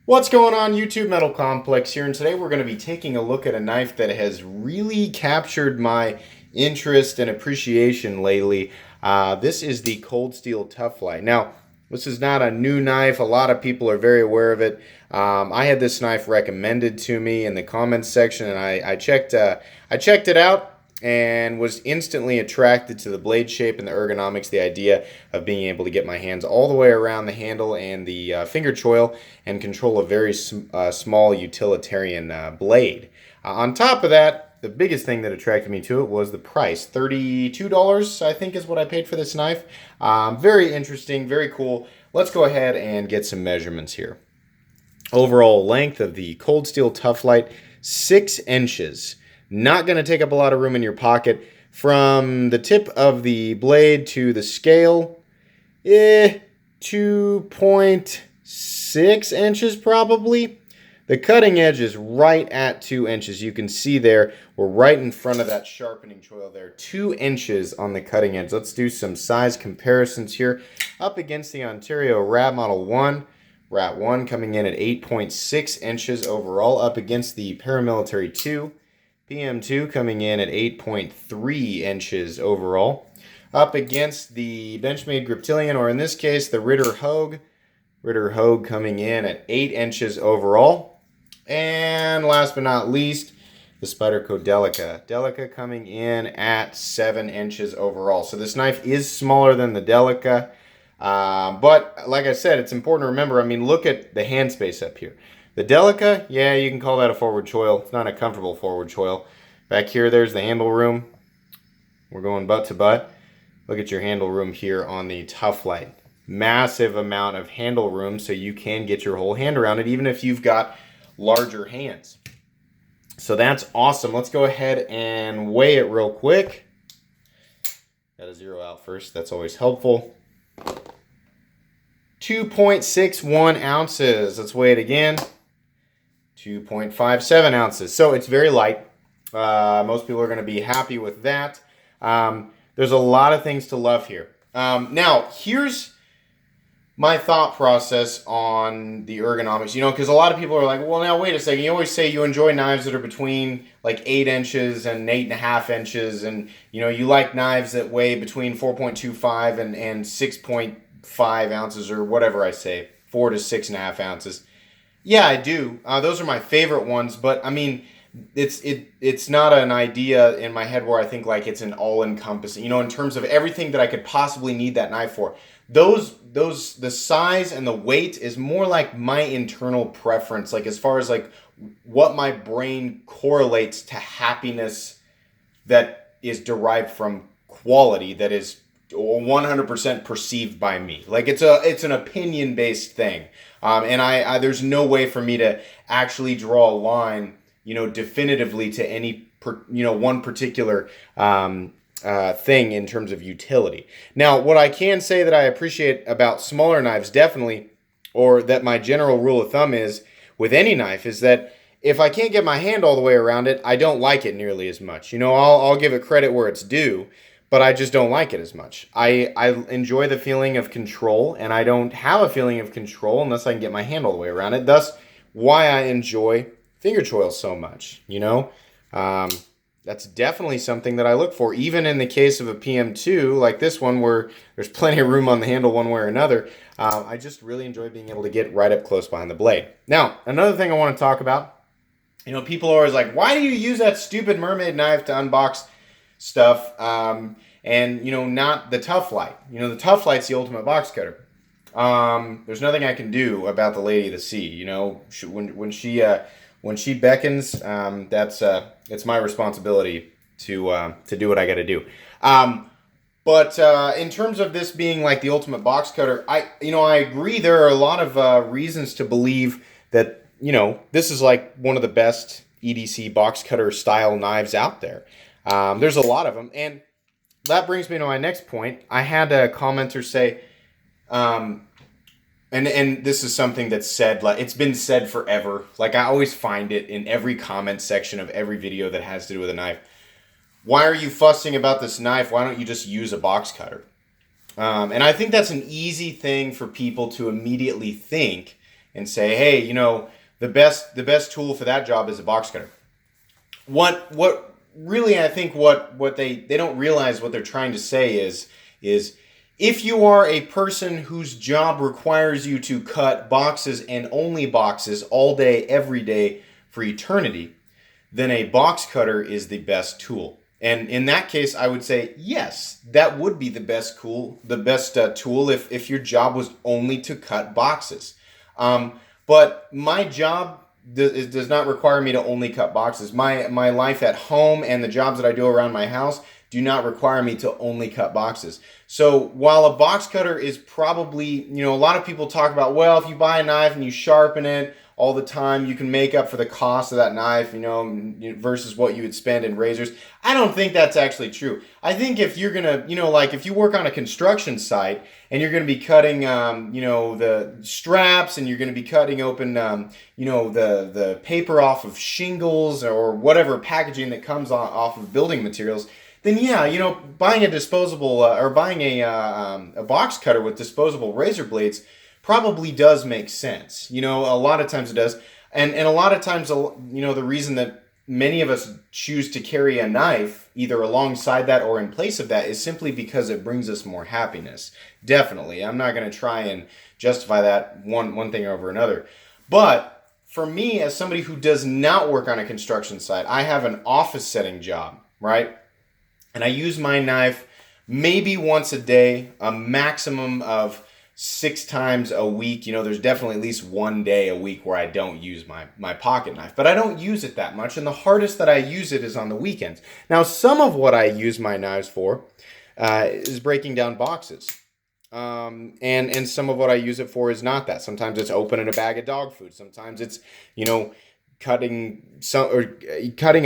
What's going on, YouTube? Metal Complex here, and today we're going to be taking a look at a knife that has really captured my interest and appreciation lately. This is the Cold Steel Tuff Lite. Now, this is not a new knife. A lot of people are very aware of it. I had this knife recommended to me in the comments section, and I checked it out and was instantly attracted to the blade shape and the ergonomics, the idea of being able to get my hands all the way around the handle and the finger choil and control a very small utilitarian blade. On top of that, the biggest thing that attracted me to it was the price. $32, I think, is what I paid for this knife. Very interesting, very cool. Let's go ahead and get some measurements here. Overall length of the Cold Steel Tuff Lite, 6 inches. Not going to take up a lot of room in your pocket. From the tip of the blade to the scale, 2.6 inches probably. The cutting edge is right at 2 inches. You can see there, we're right in front of that sharpening choil there. 2 inches on the cutting edge. Let's do some size comparisons here. Up against the Ontario Rat Model 1. Rat 1 coming in at 8.6 inches overall. Up against the Paramilitary 2. PM2 coming in at 8.3 inches overall. Up against the Benchmade Griptilian, or in this case, the Ritter Hogue. Ritter Hogue coming in at 8 inches overall. And last but not least, the Spyderco Delica. Delica coming in at 7 inches overall. So this knife is smaller than the Delica. But like I said, it's important to remember, I mean, look at the hand space up here. The Delica, yeah, you can call that a forward choil. It's not a comfortable forward choil. Back here, there's the handle room. We're going butt to butt. Look at your handle room here on the Tuff Lite. Massive amount of handle room, so you can get your whole hand around it, even if you've got larger hands. So that's awesome. Let's go ahead and weigh it real quick. Got to zero out first. That's always helpful. 2.61 ounces. Let's weigh it again. 2.57 ounces. So it's very light. Most people are going to be happy with that. There's a lot of things to love here. Now, here's my thought process on the ergonomics. You know, because a lot of people are like, well, now, wait a second. You always say you enjoy knives that are between like 8 inches and 8.5 inches. And, you know, you like knives that weigh between 4.25 and 6.5 ounces or whatever I say, 4 to 6.5 ounces. Yeah, I do. Those are my favorite ones, but I mean, it's not an idea in my head where I think like it's an all-encompassing, you know, in terms of everything that I could possibly need that knife for. The size and the weight is more like my internal preference, like as far as like what my brain correlates to happiness that is derived from quality that is 100% perceived by me. Like it's an opinion based thing, and I there's no way for me to actually draw a line, you know, definitively to any one particular thing in terms of utility. Now, what I can say that I appreciate about smaller knives, definitely, or that my general rule of thumb is with any knife, is that if I can't get my hand all the way around it, I don't like it nearly as much. You know, I'll give it credit where it's due, but I just don't like it as much. I enjoy the feeling of control, and I don't have a feeling of control unless I can get my hand all the way around it. Thus, why I enjoy finger choils so much, you know? That's definitely something that I look for, even in the case of a PM2, like this one, where there's plenty of room on the handle one way or another. I just really enjoy being able to get right up close behind the blade. Now, another thing I want to talk about, you know, people are always like, why do you use that stupid mermaid knife to unbox stuff, and you know, not the Tuff Lite? You know, the Tuff Lite's the ultimate box cutter. There's nothing I can do about the Lady of the Sea. You know, when she beckons, it's my responsibility to do what I got to do. But in terms of this being like the ultimate box cutter, I agree. There are a lot of reasons to believe that, you know, this is like one of the best EDC box cutter style knives out there. There's a lot of them, and that brings me to my next point. I had a commenter say, and this is something that's said, like it's been said forever. Like I always find it in every comment section of every video that has to do with a knife. Why are you fussing about this knife? Why don't you just use a box cutter? And I think that's an easy thing for people to immediately think and say, hey, the best tool for that job is a box cutter. What really, I think what they don't realize what they're trying to say is if you are a person whose job requires you to cut boxes and only boxes all day, every day for eternity, then a box cutter is the best tool. And in that case, I would say, yes, that would be the best tool if your job was only to cut boxes. But my job does not require me to only cut boxes. My life at home and the jobs that I do around my house do not require me to only cut boxes. So while a box cutter is probably, a lot of people talk about, well, if you buy a knife and you sharpen it all the time, you can make up for the cost of that knife, versus what you would spend in razors. I don't think that's actually true. I think if you're going to, like if you work on a construction site and you're going to be cutting, the straps, and you're going to be cutting open, the paper off of shingles or whatever packaging that comes off of building materials, then yeah, buying a disposable or buying a box cutter with disposable razor blades probably does make sense. A lot of times it does. And a lot of times, the reason that many of us choose to carry a knife either alongside that or in place of that is simply because it brings us more happiness. Definitely. I'm not going to try and justify that one thing over another. But for me, as somebody who does not work on a construction site, I have an office setting job, right? And I use my knife maybe once a day, a maximum of 6 times a week. There's definitely at least one day a week where I don't use my pocket knife, but I don't use it that much. And the hardest that I use it is on the weekends. Now, some of what I use my knives for is breaking down boxes. And some of what I use it for is not that. Sometimes it's opening a bag of dog food. Sometimes it's, cutting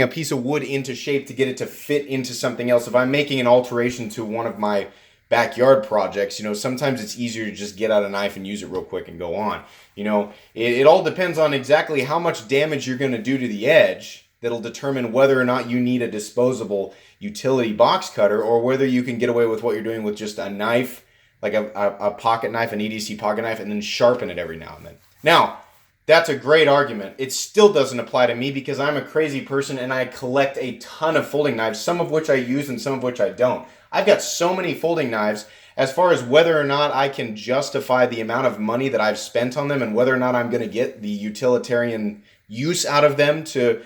a piece of wood into shape to get it to fit into something else. If I'm making an alteration to one of my backyard projects, sometimes it's easier to just get out a knife and use it real quick and go on. It all depends on exactly how much damage you're going to do to the edge. That'll determine whether or not you need a disposable utility box cutter, or whether you can get away with what you're doing with just a knife, like a pocket knife, an EDC pocket knife, and then sharpen it every now and then. Now, that's a great argument. It still doesn't apply to me because I'm a crazy person and I collect a ton of folding knives, some of which I use and some of which I don't. I've got so many folding knives. As far as whether or not I can justify the amount of money that I've spent on them and whether or not I'm going to get the utilitarian use out of them to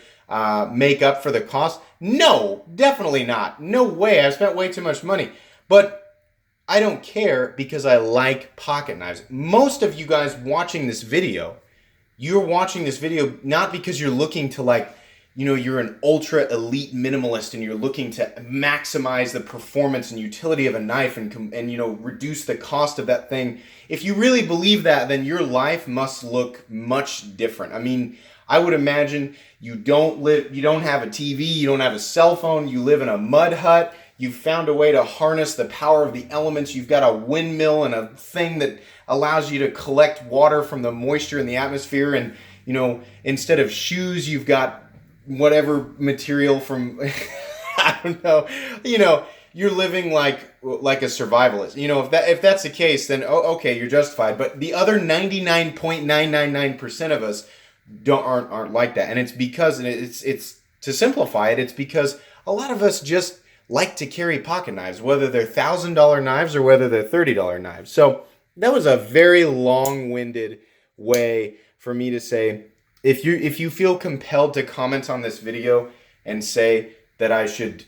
make up for the cost, no, definitely not. No way. I've spent way too much money. But I don't care because I like pocket knives. Most of you guys watching this video, you're watching this video not because you're looking to you're an ultra elite minimalist and you're looking to maximize the performance and utility of a knife and reduce the cost of that thing. If you really believe that, then your life must look much different. I mean, I would imagine you don't have a TV, you don't have a cell phone, you live in a mud hut. You've found a way to harness the power of the elements. You've got a windmill and a thing that allows you to collect water from the moisture in the atmosphere. And, instead of shoes, you've got whatever material from, I don't know, you're living like a survivalist. If that's the case, then okay, you're justified. But the other 99.999% of us aren't like that. And it's because, it's to simplify it, it's because a lot of us just like to carry pocket knives, whether they're $1,000 knives or whether they're $30 knives. So that was a very long-winded way for me to say, if you feel compelled to comment on this video and say that I should,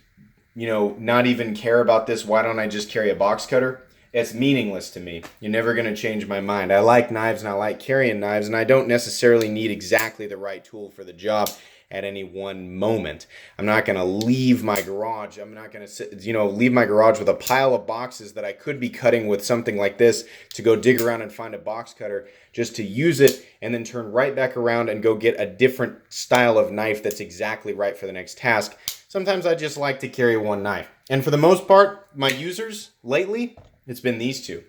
not even care about this, why don't I just carry a box cutter? It's meaningless to me. You're never going to change my mind. I like knives and I like carrying knives, and I don't necessarily need exactly the right tool for the job at any one moment. I'm not going to leave my garage. I'm not going to leave my garage with a pile of boxes that I could be cutting with something like this to go dig around and find a box cutter just to use it and then turn right back around and go get a different style of knife that's exactly right for the next task. Sometimes I just like to carry one knife. And for the most part, my users lately, it's been these two.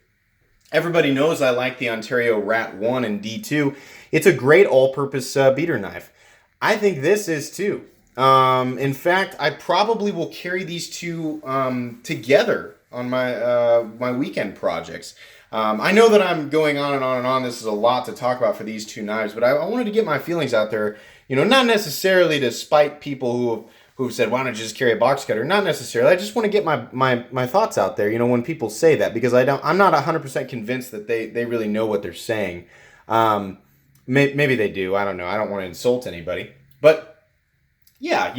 Everybody knows I like the Ontario Rat 1 and D2. It's a great all-purpose beater knife. I think this is too. In fact, I probably will carry these two together on my weekend projects. I know that I'm going on and on and on. This is a lot to talk about for these two knives, but I wanted to get my feelings out there. Not necessarily to spite people who've said, why don't you just carry a box cutter? Not necessarily. I just want to get my thoughts out there, when people say that, because I'm not 100% convinced that they really know what they're saying. Maybe they do. I don't know. I don't want to insult anybody. But yeah,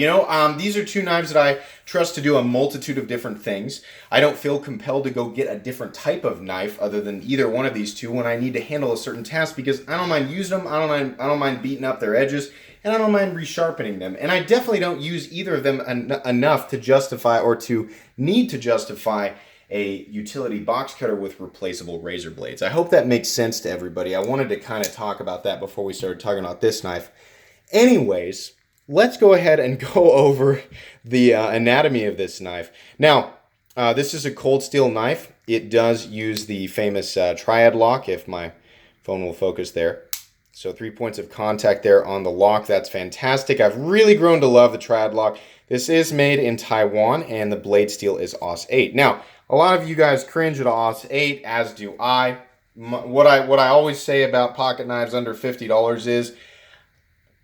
these are two knives that I trust to do a multitude of different things. I don't feel compelled to go get a different type of knife other than either one of these two when I need to handle a certain task, because I don't mind using them, I don't mind beating up their edges, and I don't mind resharpening them. And I definitely don't use either of them enough to justify or to need to justify a utility box cutter with replaceable razor blades. I hope that makes sense to everybody. I wanted to kind of talk about that before we started talking about this knife. Anyways, let's go ahead and go over the anatomy of this knife. Now, this is a cold steel knife. It does use the famous triad lock, if my phone will focus there. So 3 points of contact there on the lock. That's fantastic. I've really grown to love the triad lock. This is made in Taiwan, and the blade steel is AUS 8. Now, a lot of you guys cringe at AUS 8, as do I. What I always say about pocket knives under $50 is,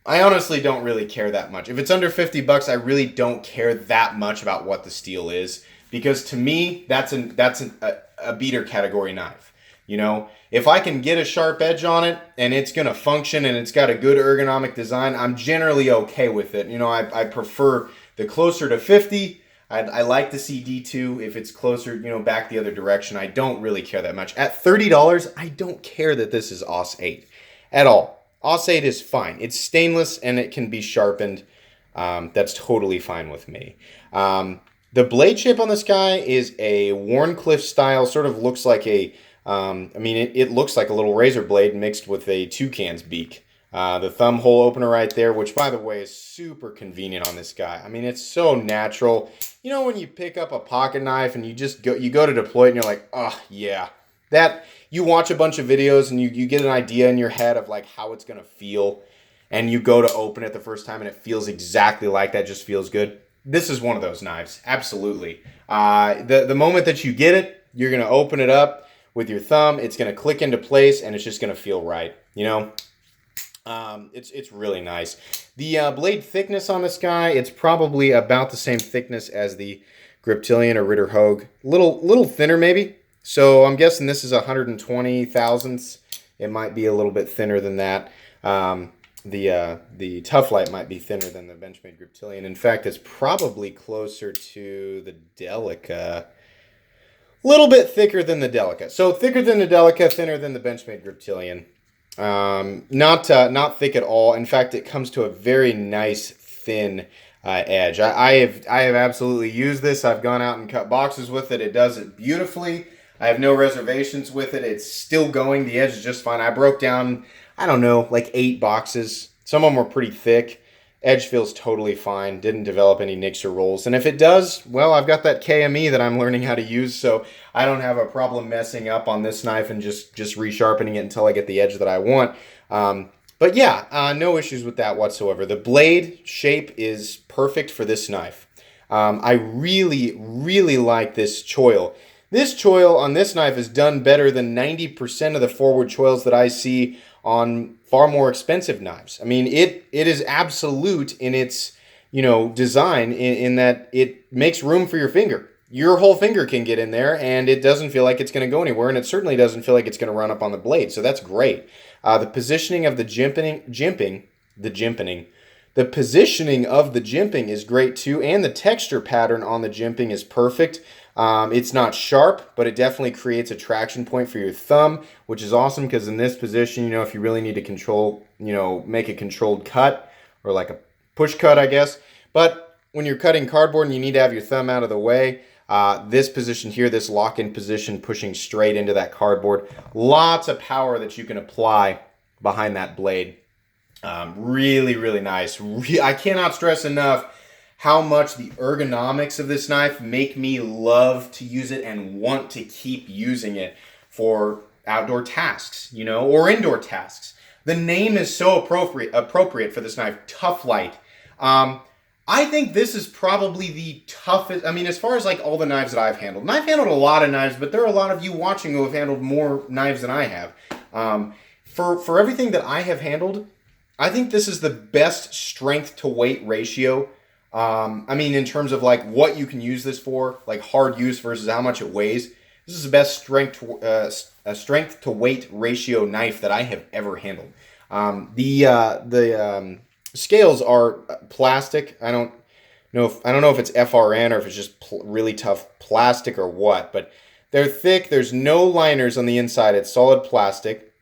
I honestly don't really care that much. If it's under $50, I really don't care that much about what the steel is, because to me, that's a beater category knife. If I can get a sharp edge on it and it's going to function and it's got a good ergonomic design, I'm generally okay with it. I prefer the closer to 50. I like to see D2 if it's closer, back the other direction. I don't really care that much. At $30, I don't care that this is AUS 8 at all. AUS 8 is fine. It's stainless and it can be sharpened. That's totally fine with me. The blade shape on this guy is a Wharncliffe style, sort of looks like it looks like a little razor blade mixed with a toucan's beak. The thumb hole opener right there, which by the way is super convenient on this guy. It's so natural. When you pick up a pocket knife and you go to deploy it and you're like, oh yeah. That you watch a bunch of videos and you get an idea in your head of like how it's going to feel, and you go to open it the first time and it feels exactly like that, just feels good. This is one of those knives. Absolutely. The moment that you get it, you're going to open it up with your thumb. It's going to click into place and it's just going to feel right. It's really nice. The blade thickness on this guy, it's probably about the same thickness as the Griptilian or Ritter Hogue. Little thinner maybe. So I'm guessing this is 120 thousandths. It might be a little bit thinner than that. The Tuff Lite might be thinner than the Benchmade Griptilian. In fact, it's probably closer to the Delica. A little bit thicker than the Delica. So thicker than the Delica, thinner than the Benchmade Griptilian. Not thick at all. In fact, it comes to a very nice thin edge. I have absolutely used this. I've gone out and cut boxes with it. It does it beautifully. I have no reservations with it. It's still going. The edge is just fine. I broke down, I don't know, like 8 boxes. Some of them were pretty thick. Edge feels totally fine. Didn't develop any nicks or rolls. And if it does, well, I've got that KME that I'm learning how to use, so I don't have a problem messing up on this knife and just resharpening it until I get the edge that I want. But yeah, no issues with that whatsoever. The blade shape is perfect for this knife. I really, really like this choil. This choil on this knife is done better than 90% of the forward choils that I see on far more expensive knives. It is absolute in its, design in that it makes room for your finger. Your whole finger can get in there and it doesn't feel like it's going to go anywhere, and it certainly doesn't feel like it's going to run up on the blade. So that's great. The positioning of the the positioning of the jimping is great too, and the texture pattern on the jimping is perfect. It's not sharp, but it definitely creates a traction point for your thumb, which is awesome because in this position, if you really need to control, make a controlled cut or like a push cut, I guess. But when you're cutting cardboard and you need to have your thumb out of the way, this position here, this lock-in position, pushing straight into that cardboard, lots of power that you can apply behind that blade. Really, really nice. I cannot stress enough how much the ergonomics of this knife make me love to use it and want to keep using it for outdoor tasks, or indoor tasks. The name is so appropriate for this knife, Tuff Lite. I think this is probably the toughest. I mean, as far as like all the knives that I've handled, and I've handled a lot of knives, but there are a lot of you watching who have handled more knives than I have. For everything that I have handled, I think this is the best strength to weight ratio. I mean, in terms of like what you can use this for, like hard use versus how much it weighs. This is the best strength to weight ratio knife that I have ever handled. The scales are plastic. I don't know if it's FRN or if it's just really tough plastic or what, but they're thick. There's no liners on the inside. It's solid plastic.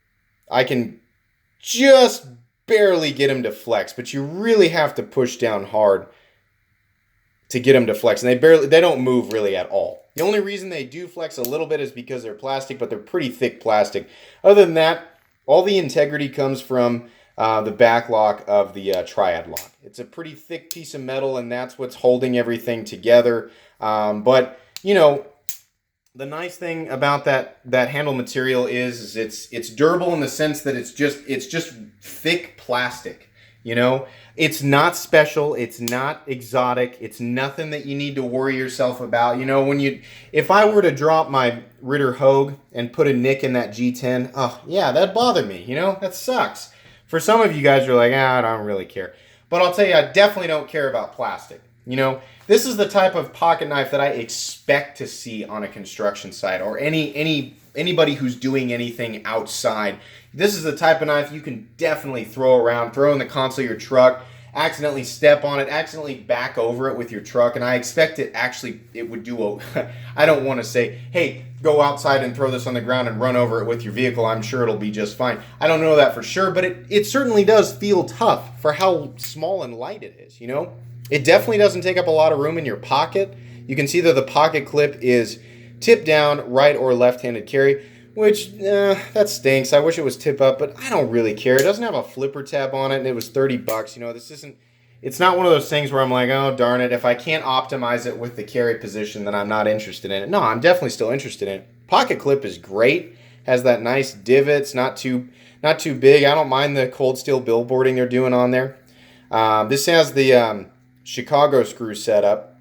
I can just barely get them to flex, but you really have to push down hard to get them to flex, and they don't move really at all. The only reason they do flex a little bit is because they're plastic, but they're pretty thick plastic. Other than that, all the integrity comes from the back lock of the triad lock. It's a pretty thick piece of metal, and that's what's holding everything together. But you know, the nice thing about that handle material is it's durable in the sense that it's just thick plastic. You know, it's not special, it's not exotic, it's nothing that you need to worry yourself about. You know, if I were to drop my Ritter Hogue and put a nick in that G10, oh yeah, that'd bother me. You know, that sucks. For some of you guys, you're like, I don't really care. But I'll tell you, I definitely don't care about plastic. You know, this is the type of pocket knife that I expect to see on a construction site or anybody who's doing anything outside. This is the type of knife you can definitely throw around, throw in the console of your truck, accidentally step on it, accidentally back over it with your truck, and I expect it would do I don't want to say, hey, go outside and throw this on the ground and run over it with your vehicle. I'm sure it'll be just fine. I don't know that for sure, but it certainly does feel tough for how small and light it is, you know? It definitely doesn't take up a lot of room in your pocket. You can see that the pocket clip is tip down, right or left-handed carry, which, that stinks. I wish it was tip up, but I don't really care. It doesn't have a flipper tab on it, and it was $30. You know, it's not one of those things where I'm like, oh, darn it. If I can't optimize it with the carry position, then I'm not interested in it. No, I'm definitely still interested in it. Pocket clip is great. Has that nice divot. It's not too big. I don't mind the cold steel billboarding they're doing on there. This has the Chicago screw setup.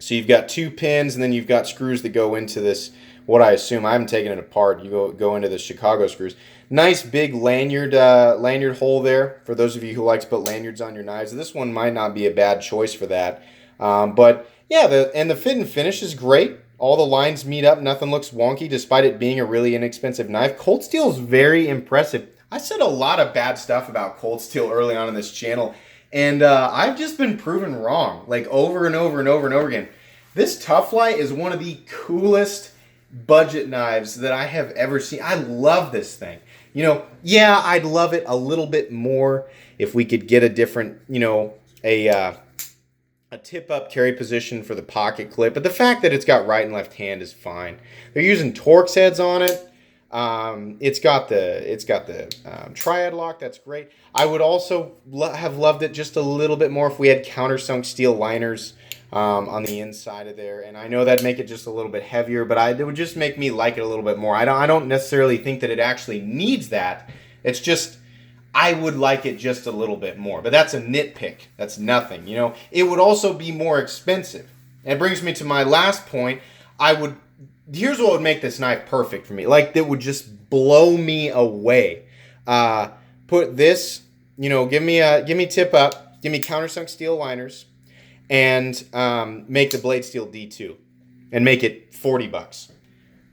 So you've got 2 pins, and then you've got screws that go into this, what I assume, I haven't taken it apart. You go into the Chicago screws. Nice big lanyard hole there for those of you who like to put lanyards on your knives. This one might not be a bad choice for that. But yeah, the fit and finish is great. All the lines meet up. Nothing looks wonky despite it being a really inexpensive knife. Cold steel is very impressive. I said a lot of bad stuff about cold steel early on in this channel, and I've just been proven wrong, like over and over and over and over again. This Tuff Lite is one of the coolest budget knives that I have ever seen. I love this thing. You know, yeah, I'd love it a little bit more if we could get a different, you know, a tip-up carry position for the pocket clip. But the fact that it's got right and left hand is fine. They're using Torx heads on it. It's got the triad lock. That's great. I would also have loved it just a little bit more if we had countersunk steel liners on the inside of there. And I know that'd make it just a little bit heavier, but it would just make me like it a little bit more. I don't necessarily think that it actually needs that. It's just, I would like it just a little bit more. But that's a nitpick. That's nothing, you know. It would also be more expensive. And it brings me to my last point. Here's what would make this knife perfect for me. Like, that would just blow me away. Put this, you know, give me tip up, give me countersunk steel liners, and make the blade steel D2 and make it $40.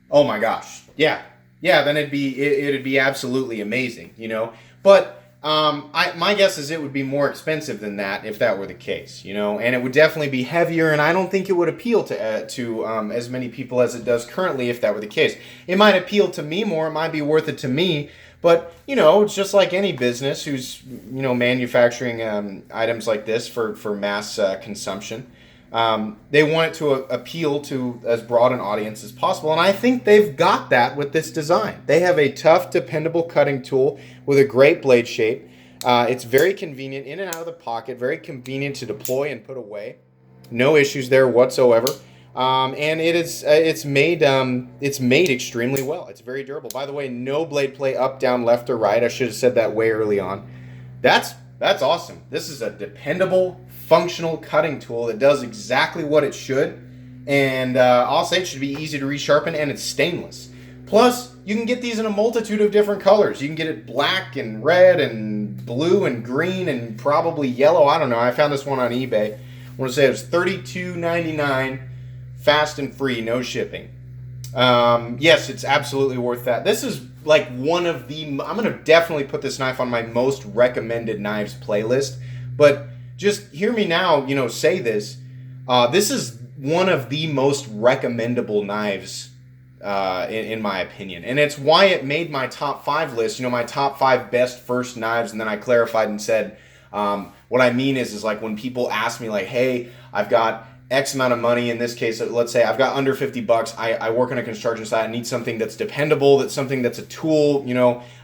Oh my gosh. Yeah, then it'd be absolutely amazing, you know. But my guess is it would be more expensive than that if that were the case, you know, and it would definitely be heavier, and I don't think it would appeal to as many people as it does currently if that were the case. It might appeal to me more, it might be worth it to me, but, you know, it's just like any business who's, you know, manufacturing items like this for mass consumption. They want it to appeal to as broad an audience as possible, and I think they've got that with this design. They have a tough, dependable cutting tool with a great blade shape. It's very convenient in and out of the pocket, very convenient to deploy and put away. No issues there whatsoever. And it's made extremely well. It's very durable. By the way, no blade play up, down, left, or right. I should have said that way early on. That's That's awesome. This is a dependable, functional cutting tool that does exactly what it should. And I'll say it should be easy to resharpen, and it's stainless. Plus, you can get these in a multitude of different colors. You can get it black and red and blue and green and probably yellow. I don't know. I found this one on eBay. I want to say it was $32.99, fast and free, no shipping. Yes, it's absolutely worth that. This is like one of the... I'm going to definitely put this knife on my most recommended knives playlist. But just hear me now, say this. This is one of the most recommendable knives in my opinion. And it's why it made my top 5 list, my top 5 best first knives. And then I clarified and said, what I mean is like when people ask me like, hey, I've got X amount of money. In this case, let's say I've got under $50. I work on a construction site. I need something that's dependable, that's something that's a tool,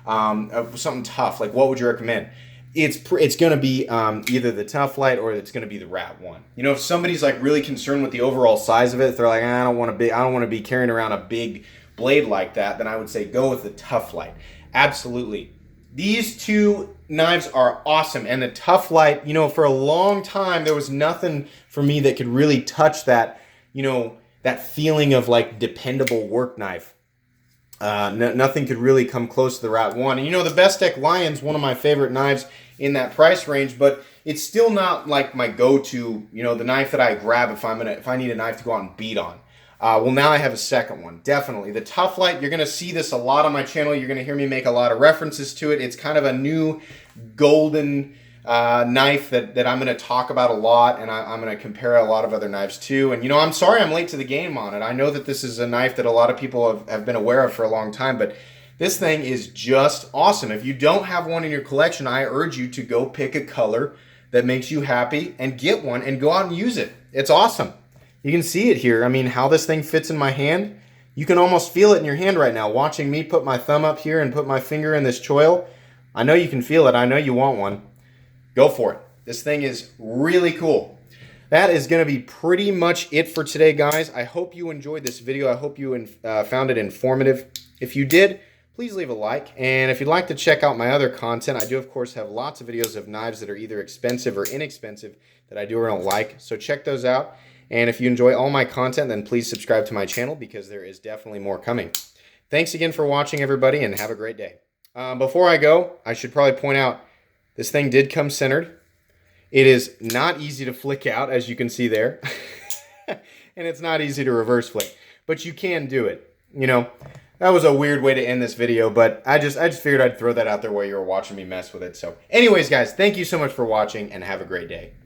something tough. Like, what would you recommend? It's going to be either the Tuff Lite or it's going to be the Rat 1. If somebody's like really concerned with the overall size of it, if they're like, I don't want to be carrying around a big blade like that, then I would say go with the Tuff Lite. Absolutely. These two knives are awesome. And the Tuff Lite, for a long time, there was nothing for me that could really touch that, that feeling of like dependable work knife. Nothing could really come close to the Rat 1. And the Bestech Lion's one of my favorite knives in that price range, but it's still not like my go-to, the knife that I grab if I need a knife to go out and beat on. Well, now I have a second one, definitely. The Tuff Lite, you're going to see this a lot on my channel. You're going to hear me make a lot of references to it. It's kind of a new golden knife that I'm going to talk about a lot, and I'm going to compare a lot of other knives too. And I'm sorry I'm late to the game on it. I know that this is a knife that a lot of people have been aware of for a long time, but this thing is just awesome. If you don't have one in your collection, I urge you to go pick a color that makes you happy and get one and go out and use it. It's awesome. You can see it here. I mean, how this thing fits in my hand. You can almost feel it in your hand right now. Watching me put my thumb up here and put my finger in this choil, I know you can feel it. I know you want one. Go for it. This thing is really cool. That is going to be pretty much it for today, guys. I hope you enjoyed this video. I hope you found it informative. If you did, please leave a like. And if you'd like to check out my other content, I do, of course, have lots of videos of knives that are either expensive or inexpensive that I do or don't like. So check those out. And if you enjoy all my content, then please subscribe to my channel because there is definitely more coming. Thanks again for watching, everybody, and have a great day. Before I go, I should probably point out this thing did come centered. It is not easy to flick out, as you can see there. And it's not easy to reverse flick, but you can do it. That was a weird way to end this video, but I just figured I'd throw that out there while you were watching me mess with it. So anyways, guys, thank you so much for watching and have a great day.